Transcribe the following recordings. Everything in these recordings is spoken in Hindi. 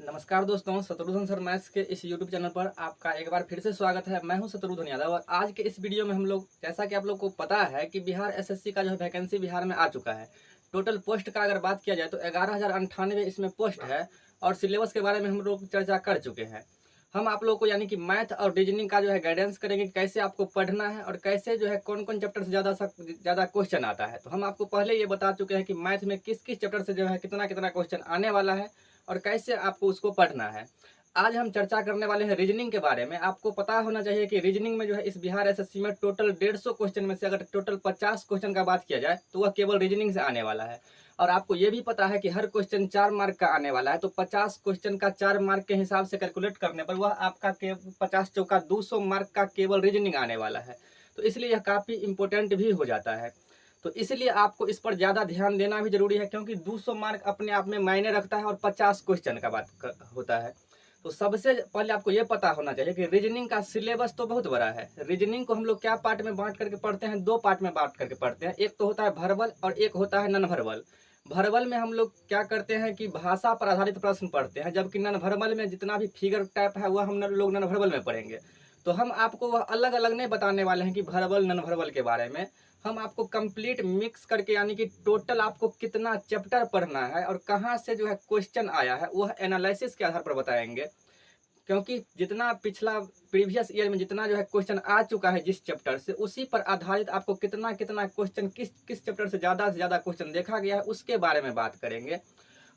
नमस्कार दोस्तों, शत्रुघ्न सर मैथ्स के इस YouTube चैनल पर आपका एक बार फिर से स्वागत है। मैं हूं शत्रुघ्न यादव और आज के इस वीडियो में हम लोग, जैसा कि आप लोग को पता है कि बिहार एसएससी का जो है वैकेंसी बिहार में आ चुका है। टोटल पोस्ट का अगर बात किया जाए तो 11,098 इसमें पोस्ट है और सिलेबस के बारे में हम लोग चर्चा कर चुके हैं। हम आप लोग को यानी कि मैथ और रीजनिंग का जो है गाइडेंस करेंगे कि कैसे आपको पढ़ना है और कैसे जो है कौन कौन चैप्टर से ज़्यादा क्वेश्चन आता है। तो हम आपको पहले ये बता चुके हैं कि मैथ में किस किस चैप्टर से जो है कितना कितना क्वेश्चन आने वाला है और कैसे आपको उसको पढ़ना है। आज हम चर्चा करने वाले हैं रीजनिंग के बारे में। आपको पता होना चाहिए कि रीजनिंग में जो है इस बिहार एसएससी में टोटल 150 क्वेश्चन में से अगर टोटल 50 क्वेश्चन का बात किया जाए तो वह केवल रीजनिंग से आने वाला है। और आपको ये भी पता है कि हर क्वेश्चन 4 मार्क का आने वाला है, तो 50 क्वेश्चन का 4 मार्क के हिसाब से कैलकुलेट करने पर वह आपका 50 चौका 200 मार्क का केवल रीजनिंग आने वाला है। तो इसलिए यह काफ़ी इंपॉर्टेंट भी हो जाता है। तो इसलिए आपको इस पर ज़्यादा ध्यान देना भी जरूरी है, क्योंकि 200 मार्क अपने आप में मायने रखता है और 50 क्वेश्चन का होता है। तो सबसे पहले आपको ये पता होना चाहिए कि रीजनिंग का सिलेबस तो बहुत बड़ा है। रीजनिंग को हम लोग क्या पार्ट में बांट करके पढ़ते हैं, 2 पार्ट में बांट करके पढ़ते हैं। एक तो होता है वर्बल और एक होता है नॉन वर्बल। वर्बल में हम लोग क्या करते हैं कि भाषा पर आधारित प्रश्न पढ़ते हैं, जबकि नॉन वर्बल में जितना भी फिगर टाइप है वह हम लोग नॉन वर्बल में पढ़ेंगे। तो हम आपको वह अलग अलग नहीं बताने वाले हैं कि वर्बल नॉन वर्बल के बारे में। हम आपको कंप्लीट मिक्स करके यानी कि टोटल आपको कितना चैप्टर पढ़ना है और कहाँ से जो है क्वेश्चन आया है वह एनालिसिस के आधार पर बताएंगे। क्योंकि जितना पिछला प्रीवियस ईयर में जितना जो है क्वेश्चन आ चुका है जिस चैप्टर से, उसी पर आधारित आपको कितना कितना क्वेश्चन किस किस चैप्टर से ज़्यादा क्वेश्चन देखा गया है उसके बारे में बात करेंगे।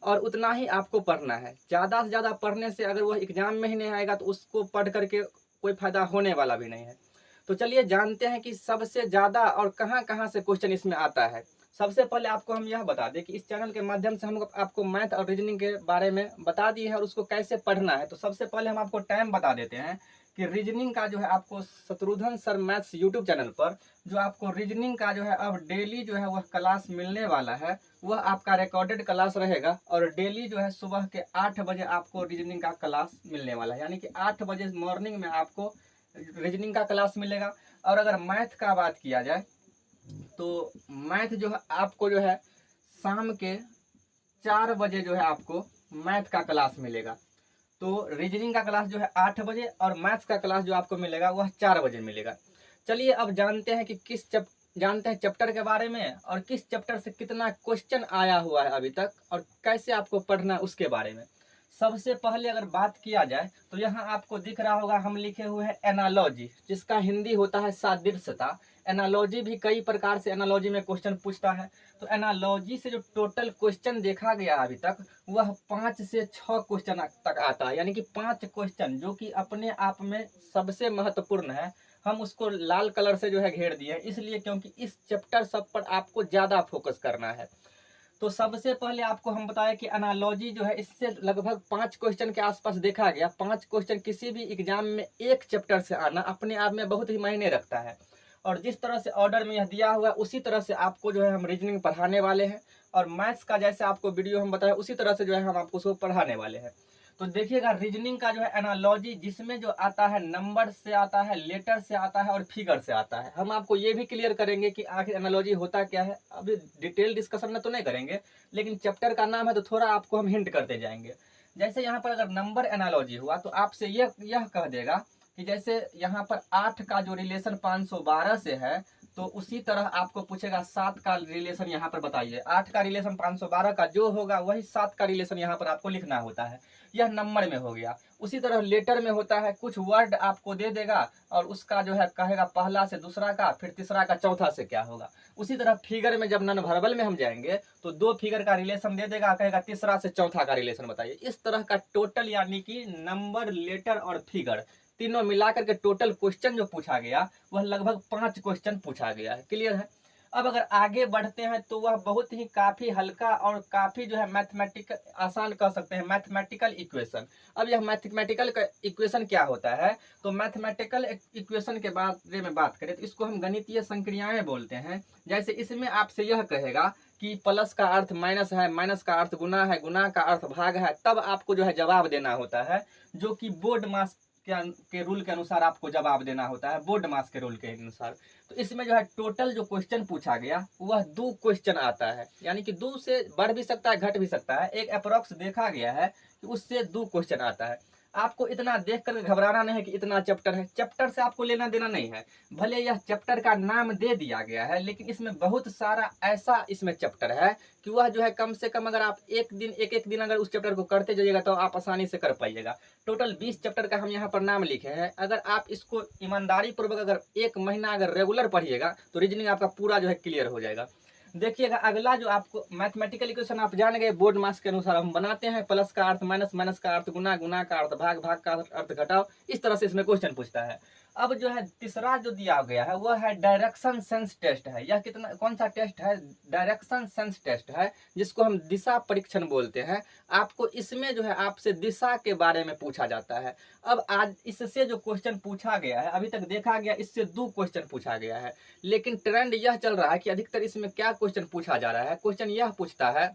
और उतना ही आपको पढ़ना है। ज़्यादा से ज़्यादा पढ़ने से अगर वह एग्जाम में ही नहीं आएगा तो उसको पढ़ करके कोई फायदा होने वाला भी नहीं है। तो चलिए जानते हैं कि सबसे ज़्यादा और कहाँ कहाँ से क्वेश्चन इसमें आता है। सबसे पहले आपको हम यह बता दें कि इस चैनल के माध्यम से हम आपको मैथ और रीजनिंग के बारे में बता दिए हैं और उसको कैसे पढ़ना है। तो सबसे पहले हम आपको टाइम बता देते हैं कि रीजनिंग का जो है आपको Shatrughan sir maths YouTube channel पर जो आपको रीजनिंग का जो है अब डेली जो है वह क्लास मिलने वाला है। वह आपका रिकॉर्डेड क्लास रहेगा और डेली जो है सुबह के 8 बजे आपको रीजनिंग का क्लास मिलने वाला है, यानी कि 8 बजे मॉर्निंग में आपको रीजनिंग का क्लास मिलेगा। और अगर मैथ का बात किया जाए तो मैथ जो है आपको जो है शाम के 4 बजे जो है आपको मैथ का क्लास मिलेगा। तो रीजनिंग का क्लास जो है 8 बजे और मैथ्स का क्लास जो आपको मिलेगा वह 4 बजे मिलेगा। चलिए अब जानते हैं कि जानते हैं चैप्टर के बारे में और किस चैप्टर से कितना क्वेश्चन आया हुआ है अभी तक और कैसे आपको पढ़ना है उसके बारे में। सबसे पहले अगर बात किया जाए तो यहाँ आपको दिख रहा होगा हम लिखे हुए हैं एनालॉजी, जिसका हिंदी होता है सादृश्यता। एनालॉजी भी कई प्रकार से एनालॉजी में क्वेश्चन पूछता है। तो एनालॉजी से जो टोटल क्वेश्चन देखा गया अभी तक वह 5 से 6 क्वेश्चन तक आता है, यानी कि 5 क्वेश्चन जो कि अपने आप में सबसे महत्वपूर्ण है। हम उसको लाल कलर से जो है घेर दिए हैं इसलिए क्योंकि इस चैप्टर सब पर आपको ज़्यादा फोकस करना है। तो सबसे पहले आपको हम बताएं कि एनालॉजी जो है इससे लगभग 5 क्वेश्चन के आसपास देखा गया। 5 क्वेश्चन किसी भी एग्जाम में एक चैप्टर से आना अपने आप में बहुत ही मायने रखता है। और जिस तरह से ऑर्डर में यह दिया हुआ है उसी तरह से आपको जो है हम रीजनिंग पढ़ाने वाले हैं और मैथ्स का जैसे आपको वीडियो हम बताएं उसी तरह से जो है हम आपको उसको पढ़ाने वाले हैं। तो देखिएगा रीजनिंग का जो है एनालॉजी जिसमें जो आता है नंबर से आता है, लेटर से आता है और फिगर से आता है। हम आपको ये भी क्लियर करेंगे कि आखिर एनालॉजी होता क्या है। अभी डिटेल डिस्कशन में तो नहीं करेंगे, लेकिन चैप्टर का नाम है तो थोड़ा आपको हम हिंट करते जाएंगे। जैसे यहाँ पर अगर नंबर एनालॉजी हुआ तो आपसे यह कह देगा कि जैसे यहाँ पर 8 का जो रिलेशन 512 से है तो उसी तरह आपको पूछेगा 7 का रिलेशन यहाँ पर बताइए। 8 का रिलेशन 512 का जो होगा वही 7 का रिलेशन यहाँ पर आपको लिखना होता है। यह नंबर में हो गया। उसी तरह लेटर में होता है, कुछ वर्ड आपको दे देगा और उसका जो है कहेगा पहला से दूसरा का, फिर तीसरा का चौथा से क्या होगा। उसी तरह फिगर में जब नॉन वर्बल में हम जाएंगे तो 2 फिगर का रिलेशन दे देगा, कहेगा तीसरा से चौथा का रिलेशन बताइए। इस तरह का टोटल यानी कि नंबर, लेटर और फिगर तीनों मिलाकर के टोटल क्वेश्चन जो पूछा गया वह लगभग 5 क्वेश्चन पूछा गया है। क्लियर है। अब अगर आगे बढ़ते हैं तो वह बहुत ही काफ़ी हल्का और काफ़ी जो है मैथमेटिकल, आसान कह सकते हैं मैथमेटिकल इक्वेशन। अब यह मैथमेटिकल इक्वेशन क्या होता है, तो मैथमेटिकल इक्वेशन के बारे में बात करें तो इसको हम गणितीय संक्रियाएं बोलते हैं। जैसे इसमें आपसे यह कहेगा कि प्लस का अर्थ माइनस है, माइनस का अर्थ गुना है, गुना का अर्थ भाग है, तब आपको जो है जवाब देना होता है, जो कि बोर्ड मास के रूल के अनुसार आपको जवाब देना होता है, बोर्ड मास के रूल के अनुसार। तो इसमें जो है टोटल जो क्वेश्चन पूछा गया वह 2 क्वेश्चन आता है, यानी कि 2 से बढ़ भी सकता है, घट भी सकता है। एक अप्रोक्स देखा गया है कि उससे 2 क्वेश्चन आता है। आपको इतना देख कर घबराना नहीं है कि इतना चैप्टर है, चैप्टर से आपको लेना देना नहीं है। भले यह चैप्टर का नाम दे दिया गया है, लेकिन इसमें बहुत सारा ऐसा इसमें चैप्टर है कि वह जो है कम से कम अगर आप एक एक दिन अगर उस चैप्टर को करते जाइएगा तो आप आसानी से कर पाइएगा। टोटल 20 चैप्टर का हम यहाँ पर नाम लिखे हैं। अगर आप इसको ईमानदारी पूर्वक अगर 1 महीना अगर रेगुलर पढ़िएगा तो रीजनिंग आपका पूरा जो है क्लियर हो जाएगा। देखिएगा अगला जो आपको मैथमेटिकल इक्वेशन आप जान गए, बोर्ड मास के अनुसार हम बनाते हैं। प्लस का अर्थ माइनस, माइनस का अर्थ गुना, गुना का अर्थ भाग, भाग का अर्थ घटाओ, इस तरह से इसमें क्वेश्चन पूछता है। अब जो है तीसरा जो दिया गया है वह है डायरेक्शन सेंस टेस्ट है। यह कितना कौन सा टेस्ट है? डायरेक्शन सेंस टेस्ट है, जिसको हम दिशा परीक्षण बोलते हैं। आपको इसमें जो है आपसे दिशा के बारे में पूछा जाता है। अब आज इससे जो क्वेश्चन पूछा गया है, अभी तक देखा गया इससे 2 क्वेश्चन पूछा गया है, लेकिन ट्रेंड यह चल रहा है कि अधिकतर इसमें क्या क्वेश्चन पूछा जा रहा है। क्वेश्चन यह पूछता है,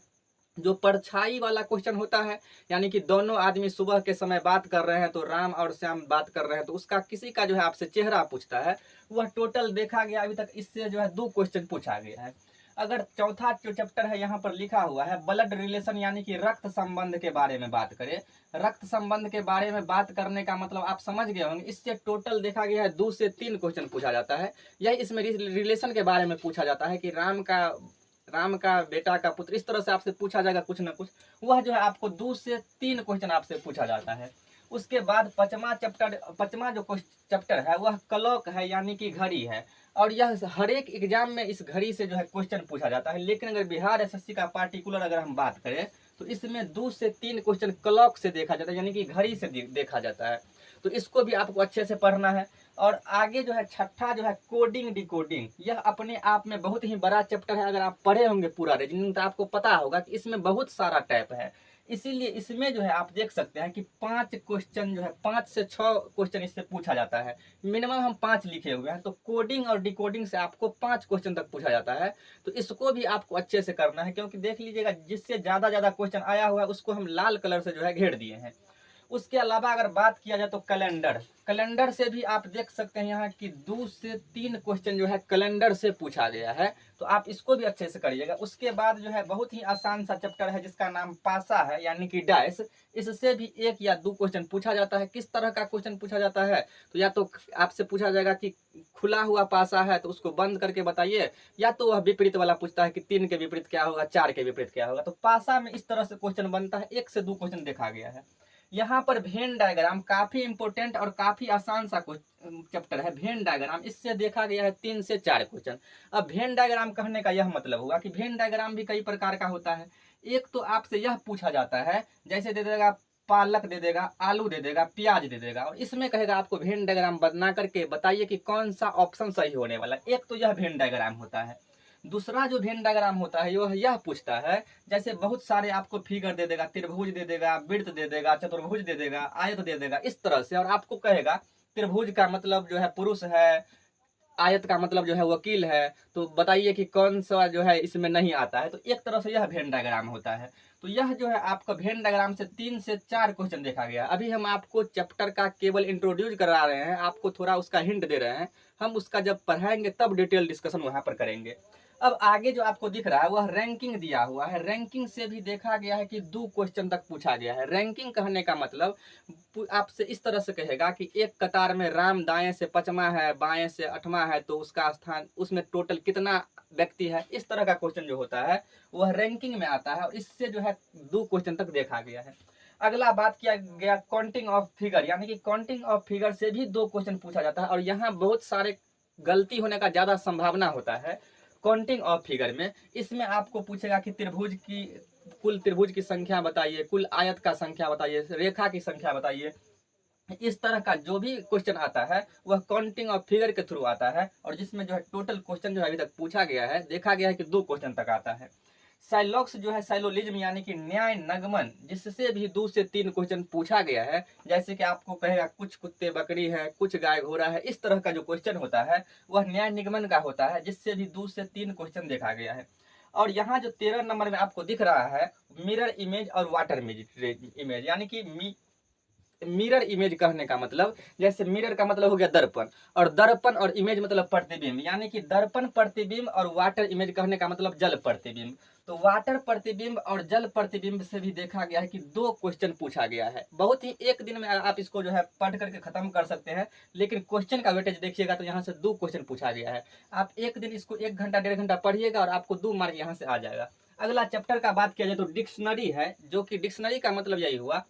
जो परछाई वाला क्वेश्चन होता है, यानी कि दोनों आदमी सुबह के समय बात कर रहे हैं तो राम और श्याम बात कर रहे हैं, तो उसका किसी का जो है आपसे चेहरा पूछता है। वह टोटल देखा गया अभी तक इससे जो है 2 क्वेश्चन पूछा गया है। अगर चौथा जो चैप्टर है यहाँ पर लिखा हुआ है ब्लड रिलेशन, यानी कि रक्त संबंध के बारे में बात करें। रक्त संबंध के बारे में बात करने का मतलब आप समझ गए होंगे। इससे टोटल देखा गया है 2 से 3 क्वेश्चन पूछा जाता है। यही इसमें रिलेशन के बारे में पूछा जाता है कि राम का बेटा का पुत्र, इस तरह से आपसे पूछा जाएगा कुछ ना कुछ। वह जो है आपको 2 से 3 क्वेश्चन आपसे पूछा जाता है। उसके बाद पांचवा जो चैप्टर है वह क्लॉक है, यानी कि घड़ी है। और यह हर एक एग्जाम में इस घड़ी से जो है क्वेश्चन पूछा जाता है। लेकिन अगर बिहार एसएससी का पार्टिकुलर अगर हम बात करें तो इसमें 2 से 3 क्वेश्चन क्लॉक से देखा जाता है, यानी कि घड़ी से देखा जाता है। तो इसको भी आपको अच्छे से पढ़ना है। और आगे जो है छठा जो है कोडिंग डिकोडिंग, यह अपने आप में बहुत ही बड़ा चैप्टर है। अगर आप पढ़े होंगे पूरा रीजनिंग तो आपको पता होगा कि इसमें बहुत सारा टाइप है। इसीलिए इसमें जो है आप देख सकते हैं कि 5 क्वेश्चन जो है 5 से 6 क्वेश्चन इससे पूछा जाता है। मिनिमम हम 5 लिखे हुए हैं, तो कोडिंग और डिकोडिंग से आपको 5 क्वेश्चन तक पूछा जाता है। तो इसको भी आपको अच्छे से करना है, क्योंकि देख लीजिएगा जिससे ज़्यादा क्वेश्चन आया हुआ है उसको हम लाल कलर से जो है घेर दिए हैं। उसके अलावा अगर बात किया जाए तो कैलेंडर से भी आप देख सकते हैं यहाँ कि 2 से 3 क्वेश्चन जो है कैलेंडर से पूछा गया है। तो आप इसको भी अच्छे से करिएगा। उसके बाद जो है बहुत ही आसान सा चैप्टर है जिसका नाम पासा है, यानी कि डैश। इससे भी 1 या 2 क्वेश्चन पूछा जाता है। किस तरह का क्वेश्चन पूछा जाता है? तो या तो आपसे पूछा जाएगा कि खुला हुआ पासा है तो उसको बंद करके बताइए, या तो वह विपरीत वाला पूछता है कि 3 के विपरीत क्या होगा, 4 के विपरीत क्या होगा। तो पासा में इस तरह से क्वेश्चन बनता है। 1 से 2 क्वेश्चन देखा गया है। यहाँ पर वेन डायग्राम काफी इंपोर्टेंट और काफी आसान सा चैप्टर है। वेन डायग्राम, इससे देखा गया है 3 से 4 क्वेश्चन। अब वेन डायग्राम कहने का यह मतलब हुआ कि वेन डायग्राम भी कई प्रकार का होता है। एक तो आपसे यह पूछा जाता है, जैसे दे देगा पालक, दे देगा आलू, दे देगा प्याज, दे देगा, और इसमें कहेगा आपको वेन डायग्राम बना करके बताइए कि कौन सा ऑप्शन सही होने वाला। एक तो यह वेन डायग्राम होता है। दूसरा जो वेन डायग्राम होता है वह यह पूछता है, जैसे बहुत सारे आपको फिगर दे देगा, त्रिभुज दे देगा, वृत्त दे देगा, चतुर्भुज दे देगा, आयत दे देगा, इस तरह से। और आपको कहेगा त्रिभुज का मतलब जो है पुरुष है, आयत का मतलब जो है वकील है, तो बताइए कि कौन सा जो है इसमें नहीं आता है। तो एक तरह से यह वेन डायग्राम होता है। तो यह जो है आपका वेन डायग्राम से 3 से 4 क्वेश्चन देखा गया। अभी हम आपको चैप्टर का केवल इंट्रोड्यूस करा रहे हैं, आपको थोड़ा उसका हिंट दे रहे हैं। हम उसका जब पढ़ाएंगे तब डिटेल डिस्कशन वहां पर करेंगे। अब आगे जो आपको दिख रहा है वह रैंकिंग दिया हुआ है। रैंकिंग से भी देखा गया है कि 2 क्वेश्चन तक पूछा गया है। रैंकिंग कहने का मतलब आपसे इस तरह से कहेगा कि एक कतार में राम दाएं से 5वां है, बाएं से 8वां है, तो उसका स्थान, उसमें टोटल कितना व्यक्ति है। इस तरह का क्वेश्चन जो होता है वह रैंकिंग में आता है, और इससे जो है 2 क्वेश्चन तक देखा गया है। अगला बात किया गया काउंटिंग ऑफ फिगर, यानी कि काउंटिंग ऑफ फिगर से भी 2 क्वेश्चन पूछा जाता है। और यहाँ बहुत सारे गलती होने का ज्यादा संभावना होता है काउंटिंग ऑफ फिगर में। इसमें आपको पूछेगा कि कुल त्रिभुज की संख्या बताइए, कुल आयत का संख्या बताइए, रेखा की संख्या बताइए। इस तरह का जो भी क्वेश्चन आता है वह काउंटिंग ऑफ फिगर के थ्रू आता है, और जिसमें जो है टोटल क्वेश्चन जो अभी तक पूछा गया है, देखा गया है कि 2 क्वेश्चन तक आता है। साइलॉक्स जो है साइलोलिज्म, यानी कि न्याय नगमन, जिससे भी 2 से 3 क्वेश्चन पूछा गया है। जैसे कि आपको कहेगा कुछ कुत्ते बकरी है, कुछ गाय घोड़ा है, इस तरह का जो क्वेश्चन होता है वह न्याय निगमन का होता है, जिससे भी 2 से 3 क्वेश्चन देखा गया है। और यहाँ जो 13 नंबर में आपको दिख रहा है मिरर इमेज और वाटर इमेज, यानी कि मिरर इमेज कहने का मतलब, जैसे मिरर का मतलब हो गया दर्पण, और दर्पण और इमेज मतलब प्रतिबिंब, यानी कि दर्पण प्रतिबिंब और वाटर इमेज कहने का मतलब जल प्रतिबिंब। तो वाटर प्रतिबिंब और जल प्रतिबिंब से भी देखा गया है कि 2 क्वेश्चन पूछा गया है। बहुत ही एक दिन में आप इसको जो है पढ़ करके खत्म कर सकते हैं, लेकिन क्वेश्चन का वेटेज देखिएगा तो यहाँ से 2 क्वेश्चन पूछा गया है। आप एक दिन इसको 1 घंटा 1.5 घंटा पढ़िएगा और आपको 2 मार्क यहाँ से आ जाएगा। अगला चैप्टर का बात किया जाए तो डिक्शनरी है, जो कि डिक्शनरी का मतलब यही हुआ,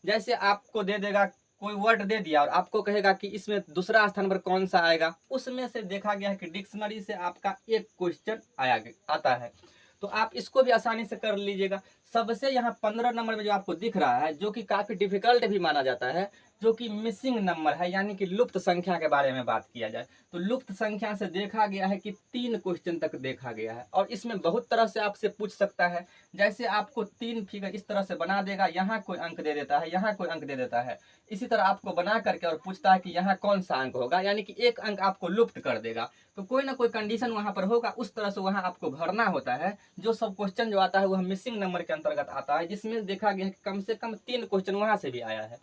जैसे आपको दे देगा कोई वर्ड दे दिया और आपको कहेगा कि इसमें दूसरा स्थान पर कौन सा आएगा, उसमें से देखा गया है कि डिक्शनरी से आपका एक क्वेश्चन आता है। तो आप इसको भी आसानी से कर लीजिएगा। सबसे यहाँ 15 नंबर में जो आपको दिख रहा है, जो कि काफी डिफिकल्ट भी माना जाता है, जो कि मिसिंग नंबर है, यानी कि लुप्त संख्या के बारे में बात किया जाए तो लुप्त संख्या से देखा गया है कि 3 क्वेश्चन तक देखा गया है, और इसमें बहुत तरह से आपसे पूछ सकता है। जैसे आपको 3 फिगर इस तरह से बना देगा, यहाँ कोई अंक दे देता है, यहाँ कोई अंक दे देता है, इसी तरह आपको बना करके और पूछता है कि यहाँ कौन सा अंक होगा, यानी कि एक अंक आपको लुप्त कर देगा। तो कोई ना कोई कंडीशन वहां पर होगा, उस तरह से वहां आपको भरना होता है। जो सब क्वेश्चन जो आता है वह मिसिंग नंबर के अंतर्गत आता है, जिसमें देखा गया है कि कम से कम 3 क्वेश्चन वहां से भी आया है।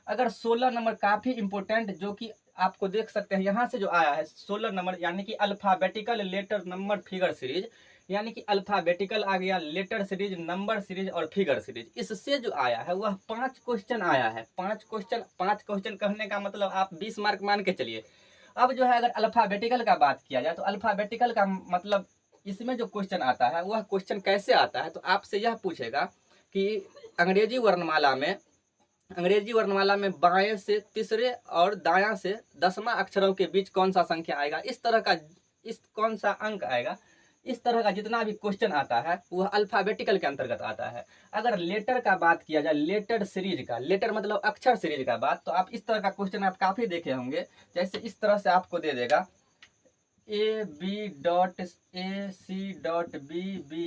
अगर 16 नंबर काफी इंपोर्टेंट, जो कि आपको देख सकते हैं यहाँ से जो आया है 16 नंबर, यानी कि alphabetical letter number figure series, यानी कि अल्फाबेटिकल आ गया, लेटर सीरीज, नंबर सीरीज और फिगर सीरीज, इससे जो आया है वह 5 क्वेश्चन आया है। 5 क्वेश्चन कहने का मतलब आप 20 मार्क मान के चलिए। अब जो है अगर अल्फाबेटिकल का बात किया जाए तो अल्फाबेटिकल का मतलब इसमें जो क्वेश्चन आता है वह क्वेश्चन कैसे आता है, तो आपसे यह पूछेगा कि अंग्रेजी वर्णमाला में बाएं से तीसरे और दायां से 10वां अक्षरों के बीच कौन सा संख्या आएगा, इस कौन सा अंक आएगा, इस तरह का जितना भी क्वेश्चन आता है वह अल्फाबेटिकल के अंतर्गत आता है। अगर लेटर का बात किया जाए, लेटर सीरीज का, लेटर मतलब अक्षर सीरीज का बात, तो आप इस तरह का क्वेश्चन आप काफी देखे होंगे। जैसे इस तरह से आपको दे देगा A.B.A.C.B.B,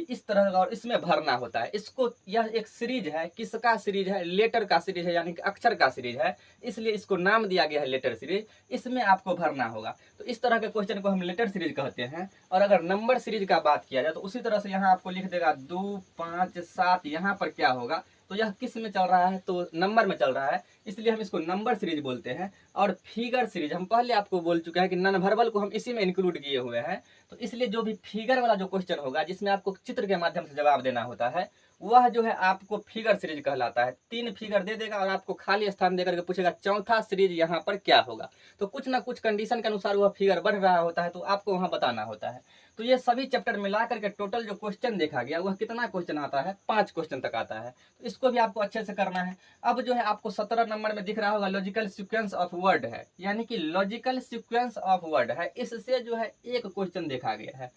इस तरह का, और इसमें भरना होता है इसको। यह एक सीरीज है, किसका सीरीज है, लेटर का सीरीज है, यानी कि अक्षर का सीरीज है, इसलिए इसको नाम दिया गया है लेटर सीरीज। इसमें आपको भरना होगा, तो इस तरह के क्वेश्चन को हम लेटर सीरीज कहते हैं। और अगर नंबर सीरीज का बात किया जाए तो उसी तरह से यहाँ आपको लिख देगा 2, 5, 7, यहाँ पर क्या होगा, तो यह किस में चल रहा है, तो नंबर में चल रहा है, इसलिए हम इसको नंबर सीरीज बोलते हैं। और फिगर सीरीज हम पहले आपको बोल चुके हैं कि नॉन वर्बल को हम इसी में इंक्लूड किए हुए हैं, तो इसलिए जो भी फिगर वाला जो क्वेश्चन होगा, जिसमें आपको चित्र के माध्यम से जवाब देना होता है, वह जो है आपको फिगर सीरीज कहलाता है। 3 फिगर दे देगा और आपको खाली स्थान देकर के पूछेगा चौथा सीरीज यहाँ पर क्या होगा, तो कुछ ना कुछ कंडीशन के अनुसार वह फिगर बढ़ रहा होता है, तो आपको वहाँ बताना होता है। तो ये सभी चैप्टर मिला करके टोटल जो क्वेश्चन देखा गया वह कितना क्वेश्चन आता है, 5 क्वेश्चन तक आता है। तो इसको भी आपको अच्छे से करना है। अब जो है आपको 17 नंबर में दिख रहा होगा लॉजिकल सीक्वेंस ऑफ वर्ड है, यानी कि लॉजिकल सीक्वेंस ऑफ वर्ड है, इससे जो है एक क्वेश्चन देखा गया है।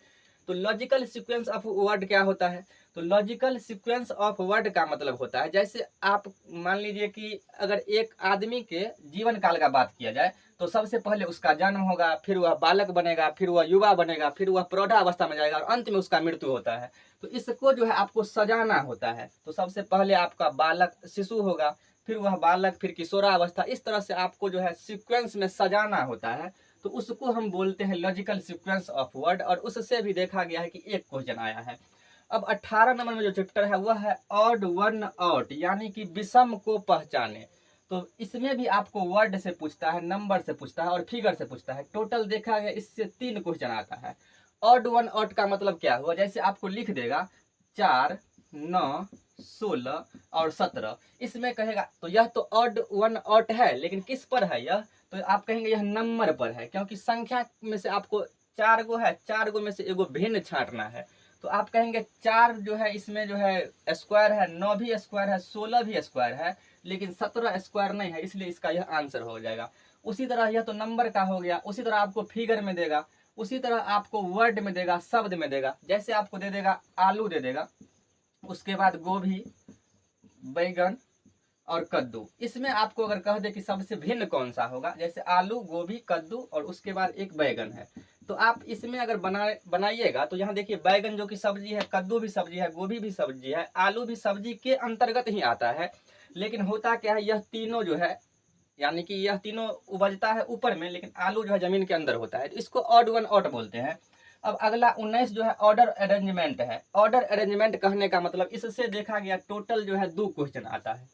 तो लॉजिकल सीक्वेंस ऑफ वर्ड क्या होता है, तो लॉजिकल सीक्वेंस ऑफ वर्ड का मतलब होता है, जैसे आप मान लीजिए कि अगर एक आदमी के जीवन काल का बात किया जाए तो सबसे पहले उसका जन्म होगा, फिर वह बालक बनेगा, फिर वह युवा बनेगा, फिर वह प्रौढ़ावस्था में जाएगा और अंत में उसका मृत्यु होता है। तो इसको जो है आपको सजाना होता है। तो सबसे पहले आपका बालक शिशु होगा, फिर वह बालक, फिर किशोरावस्था, इस तरह से आपको जो है सीक्वेंस में सजाना होता है। तो उसको हम बोलते हैं लॉजिकल सीक्वेंस ऑफ वर्ड, और उससे भी देखा गया है कि एक क्वेश्चन आया है। अब 18 नंबर में जो चैप्टर है वह है ऑड वन आउट, यानी कि विषम को पहचाने। तो इसमें भी आपको वर्ड से पूछता है, नंबर से पूछता है और फिगर से पूछता है। टोटल देखा गया इससे 3 क्वेश्चन आता है। ऑड वन आउट का मतलब क्या हुआ, जैसे आपको लिख देगा 4, 9, 16 और 17, इसमें कहेगा तो यह तो ऑड वन आउट है, लेकिन किस पर है यह, तो आप कहेंगे यह नंबर पर है, क्योंकि संख्या में से आपको 4 गो है, 4 गो में से एगो भिन्न छांटना है। तो आप कहेंगे 4 जो है इसमें जो है स्क्वायर है, 9 भी स्क्वायर है, 16 भी स्क्वायर है, लेकिन 17 स्क्वायर नहीं है, इसलिए इसका यह आंसर हो जाएगा। उसी तरह यह तो नंबर का हो गया, उसी तरह आपको फिगर में देगा, उसी तरह आपको वर्ड में देगा, शब्द में देगा। जैसे आपको दे देगा आलू दे देगा, उसके बाद गोभी, बैगन और कद्दू। इसमें आपको अगर कह दे कि सबसे भिन्न कौन सा होगा, जैसे आलू, गोभी, कद्दू और उसके बाद एक बैगन है, तो आप इसमें अगर बनाइएगा तो यहाँ देखिए बैगन जो कि सब्जी है, कद्दू भी सब्जी है, गोभी भी सब्जी है, आलू भी सब्जी के अंतर्गत ही आता है। लेकिन होता क्या है, यह तीनों जो है, यानी कि यह तीनों उपजता है ऊपर में, लेकिन आलू जो है जमीन के अंदर होता है, तो इसको ऑड वन आउट बोलते हैं। अब अगला 19 जो है ऑर्डर अरेंजमेंट है। ऑर्डर अरेंजमेंट कहने का मतलब इससे देखा गया टोटल जो है 2 क्वेश्चन आता है।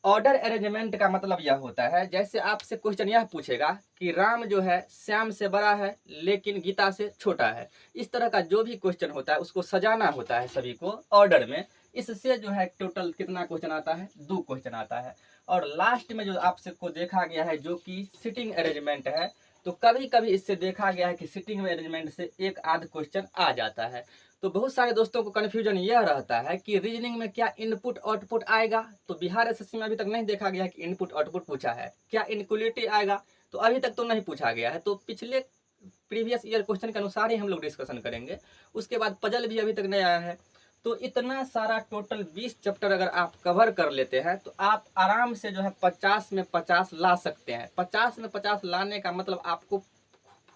ऑर्डर अरेंजमेंट का मतलब यह होता है, जैसे आपसे क्वेश्चन यह पूछेगा कि राम जो है श्याम से बड़ा है लेकिन गीता से छोटा है। इस तरह का जो भी क्वेश्चन होता है उसको सजाना होता है सभी को ऑर्डर में। इससे जो है टोटल कितना क्वेश्चन आता है, 2 क्वेश्चन आता है। और लास्ट में जो आपसे को देखा गया है जो कि सिटिंग अरेंजमेंट है, तो कभी कभी इससे देखा गया है कि सिटिंग अरेंजमेंट से एक आध क्वेश्चन आ जाता है। तो बहुत सारे दोस्तों को कन्फ्यूजन यह रहता है कि रीजनिंग में क्या इनपुट आउटपुट आएगा। तो बिहार एसएससी में अभी तक नहीं देखा गया है कि इनपुट आउटपुट पूछा है। क्या इनक्वलिटी आएगा, तो अभी तक तो नहीं पूछा गया है। तो पिछले प्रीवियस ईयर क्वेश्चन के अनुसार ही हम लोग डिस्कशन करेंगे। उसके बाद पजल भी अभी तक नहीं आया है। तो इतना सारा टोटल 20 चैप्टर अगर आप कवर कर लेते हैं तो आप आराम से जो है 50 में 50 ला सकते हैं। 50 में 50 लाने का मतलब आपको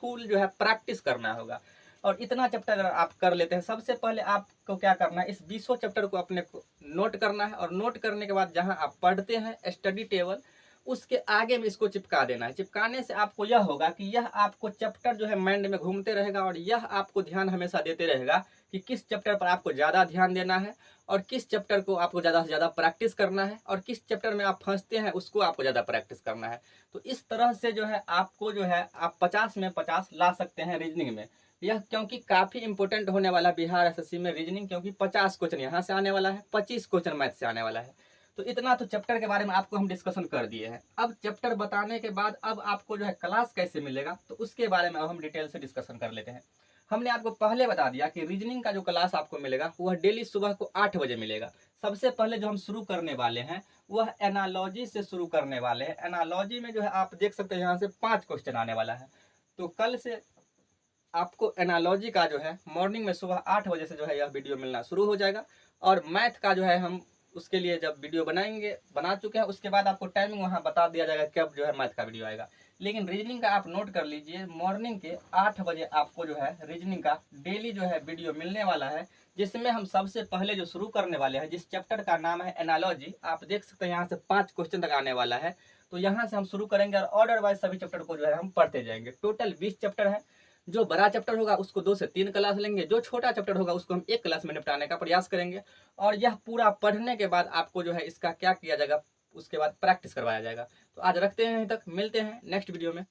फुल जो है प्रैक्टिस करना होगा। और इतना चैप्टर अगर आप कर लेते हैं, सबसे पहले आपको क्या करना है, इस 20 चैप्टर को अपने को नोट करना है। और नोट करने के बाद जहां आप पढ़ते हैं स्टडी टेबल, उसके आगे में इसको चिपका देना है। चिपकाने से आपको यह होगा कि यह आपको चैप्टर जो है माइंड में घूमते रहेगा और यह आपको ध्यान हमेशा देते रहेगा कि किस चैप्टर पर आपको ज़्यादा ध्यान देना है और किस चैप्टर को आपको ज़्यादा से ज़्यादा प्रैक्टिस करना है और किस चैप्टर में आप फंसते हैं उसको आपको ज़्यादा प्रैक्टिस करना है। तो इस तरह से जो है आपको जो है आप 50 में 50 ला सकते हैं रीजनिंग में। यह क्योंकि काफ़ी इंपॉर्टेंट होने वाला बिहार एसएससी में रीजनिंग, क्योंकि 50 क्वेश्चन यहाँ से आने वाला है, 25 क्वेश्चन मैथ से आने वाला है। तो इतना तो चैप्टर के बारे में आपको हम डिस्कशन कर दिए हैं। अब चैप्टर बताने के बाद अब आपको जो है क्लास कैसे मिलेगा, तो उसके बारे में अब हम डिटेल से डिस्कशन कर लेते हैं। हमने आपको पहले बता दिया कि रीजनिंग का जो क्लास आपको मिलेगा वह डेली सुबह को 8 बजे मिलेगा। सबसे पहले जो हम शुरू करने वाले हैं वह एनालॉजी से शुरू करने वाले हैं। एनालॉजी में जो है आप देख सकते हैं यहाँ से 5 क्वेश्चन आने वाला है। तो कल से आपको एनालॉजी का जो है मॉर्निंग में सुबह 8 बजे से जो है यह वीडियो मिलना शुरू हो जाएगा। और मैथ का जो है हम उसके लिए जब वीडियो बनाएंगे, बना चुके हैं, उसके बाद आपको टाइमिंग वहाँ बता दिया जाएगा कब जो है मैथ का वीडियो आएगा। लेकिन रीजनिंग का आप नोट कर लीजिए, मॉर्निंग के 8 बजे आपको जो है रीजनिंग का डेली जो है वीडियो मिलने वाला है, जिसमें हम सबसे पहले जो शुरू करने वाले हैं जिस चैप्टर का नाम है एनालॉजी। आप देख सकते हैं यहाँ से 5 क्वेश्चन तक आने वाला है। तो यहाँ से हम शुरू करेंगे और ऑर्डर वाइज सभी चैप्टर को जो है हम पढ़ते जाएंगे। टोटल 20 चैप्टर है। जो बड़ा चैप्टर होगा उसको 2 से 3 क्लास लेंगे, जो छोटा चैप्टर होगा उसको हम 1 क्लास में निपटाने का प्रयास करेंगे। और यह पूरा पढ़ने के बाद आपको जो है इसका क्या किया जाएगा, उसके बाद प्रैक्टिस करवाया जाएगा। तो आज रखते हैं यहीं तक, मिलते हैं नेक्स्ट वीडियो में।